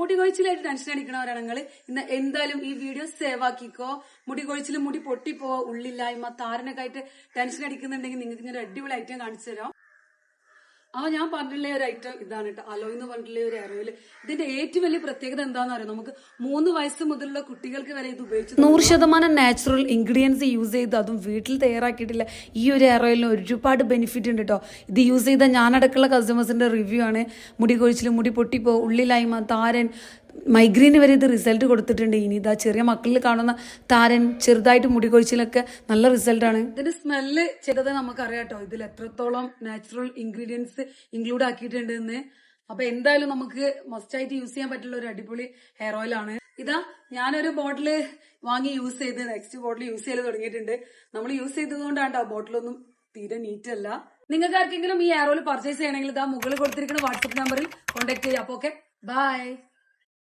മുടി കൊഴിച്ചിലായിട്ട് ടെൻഷൻ അടിക്കണവരാണെങ്കിൽ ഇന്ന് എന്തായാലും ഈ വീഡിയോ സേവ് ആക്കിക്കോ. മുടി കൊഴിച്ചിൽ, മുടി പൊട്ടിപ്പോ, ഉള്ളില്ലായ്മ, താരനൊക്കെ ആയിട്ട് ടെൻഷൻ അടിക്കുന്നുണ്ടെങ്കിൽ നിങ്ങൾക്ക് ഇങ്ങനെ അടിപൊളി ഐറ്റം കാണിച്ചു തരാം. ഞാൻ പറഞ്ഞിട്ടുള്ള ഒരു ഐറ്റം ഇതാണ് കേട്ടോ, അലോയ് എന്ന് പറഞ്ഞിട്ടുള്ള ഒരു ഹെയർ ഓയിൽ. ഇതിന്റെ ഏറ്റവും വലിയ പ്രത്യേകത എന്താണെന്ന് അറിയാം, നമുക്ക് 3 വയസ്സ് മുതലുള്ള കുട്ടികൾക്ക് വരെ ഇത് ഉപയോഗിച്ച് 100% നാച്ചുറൽ ഇൻഗ്രീഡിയൻസ് യൂസ് ചെയ്ത് അതും വീട്ടിൽ തയ്യാറാക്കിയിട്ടില്ല ഈ ഒരു ഹെയർ ഓയിലിന് ഒരുപാട് ബെനിഫിറ്റ് ഉണ്ട് കേട്ടോ. ഇത് യൂസ് ചെയ്ത ഞാനടക്കമുള്ള കസ്റ്റമേഴ്സിന്റെ റിവ്യൂ ആണ്. മുടി കൊഴിച്ചിൽ, മുടി പൊട്ടിപ്പോ, ഉള്ളിലായ്മ, താരൻ, മൈഗ്രെയിന് വരെ ഇത് റിസൾട്ട് കൊടുത്തിട്ടുണ്ട്. ഇനി ഇതാ ചെറിയ മക്കളിൽ കാണുന്ന താരൻ, ചെറുതായിട്ട് മുടി കൊഴിച്ചിലൊക്കെ നല്ല റിസൾട്ടാണ്. ഇതിന്റെ സ്മെല്ല് ചെയ്തത് നമുക്കറിയാം കേട്ടോ, ഇതിൽ എത്രത്തോളം നാച്ചുറൽ ഇൻഗ്രീഡിയൻസ് ഇൻക്ലൂഡ് ആക്കിയിട്ടുണ്ട് എന്ന്. അപ്പൊ എന്തായാലും നമുക്ക് മസ്റ്റായിട്ട് യൂസ് ചെയ്യാൻ പറ്റുള്ള ഒരു അടിപൊളി ഹെയർ ഓയിൽ ആണ്. ഇതാ ഞാനൊരു ബോട്ടില് വാങ്ങി യൂസ് ചെയ്ത് നെക്സ്റ്റ് ബോട്ടിൽ യൂസ് ചെയ്ത് തുടങ്ങിയിട്ടുണ്ട്. നമ്മൾ യൂസ് ചെയ്തതുകൊണ്ടാണ് ആ ബോട്ടിലൊന്നും തീരെ നീറ്റ് അല്ല. നിങ്ങൾക്ക് ആർക്കെങ്കിലും ഈ ഹെയർ ഓയിൽ പർച്ചേസ് ചെയ്യണമെങ്കിൽ ഇതാ മുകളിൽ കൊടുത്തിരിക്കുന്ന വാട്സ്ആപ്പ് നമ്പറിൽ കോൺടാക്ട് ചെയ്യാം. അപ്പൊ ഓക്കെ, ബൈ.